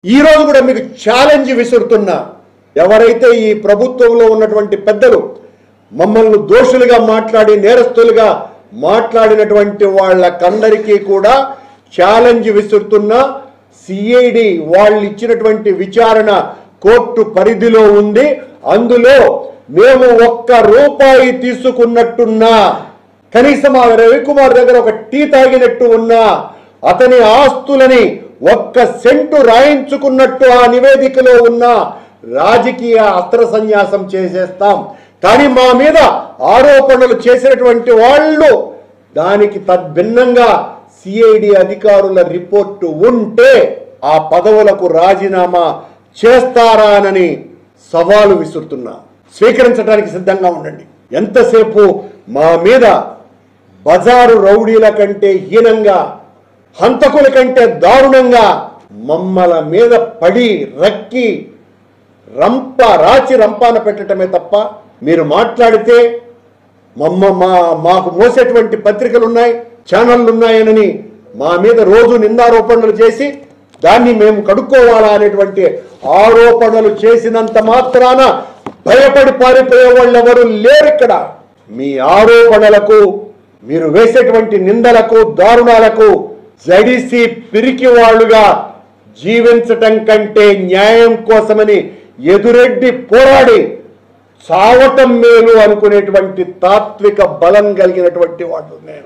ఈ రోజు కూడా మీకు ఛాలెంజ్ విసురుతున్నా, ఎవరైతే ఈ ప్రభుత్వంలో ఉన్నటువంటి పెద్దలు మమ్మల్ని దోషులుగా మాట్లాడి నేరస్తులుగా మాట్లాడినటువంటి వాళ్ళకందరికీ కూడా ఛాలెంజ్ విసురుతున్నా. సిఐడి వాళ్ళు ఇచ్చినటువంటి విచారణ కోర్టు పరిధిలో ఉంది. అందులో మేము ₹1 తీసుకున్నట్టున్నా, కనీసం ఆ రవికుమార్ దగ్గర ఒక టీ తాగినట్టు ఉన్నా, అతని ఆస్తులని 1 సెంటు రాయించుకున్నట్టు ఆ నివేదికలో ఉన్న రాజకీయ అస్త్ర సన్యాసం చేసేస్తాం. కానీ మా మీద ఆరోపణలు చేసినటువంటి వాళ్ళు దానికి తద్భిన్నంగా సిఐడి అధికారుల రిపోర్టు ఉంటే ఆ పదవులకు రాజీనామా చేస్తారానని సవాలు విసురుతున్నా. స్వీకరించడానికి సిద్ధంగా ఉండండి. ఎంతసేపు మా మీద బజారు రౌడీల కంటే హీనంగా, హంతకుల కంటే దారుణంగా మమ్మల మీద పడి రక్కి రాచి రంపాన పెట్టడమే తప్ప మీరు మాట్లాడితే మాకు మోసేటువంటి పత్రికలు ఉన్నాయి, ఛానళ్ళు ఉన్నాయని మా మీద రోజు నిందారోపణలు చేసి దాన్ని మేము కడుక్కోవాలా అనేటువంటి ఆరోపణలు చేసినంత మాత్రాన భయపడి పారిపోయే వాళ్ళు ఎవరు లేరు ఇక్కడ. మీ ఆరోపణలకు, మీరు వేసేటువంటి నిందలకు, దారుణాలకు జడిసి పిరికి వాళ్ళుగా జీవించటం కంటే న్యాయం కోసమని ఎదురెడ్డి పోరాడి చావటం మేలు అనుకునేటువంటి తాత్విక బలం కలిగినటువంటి వాళ్ళు నేను.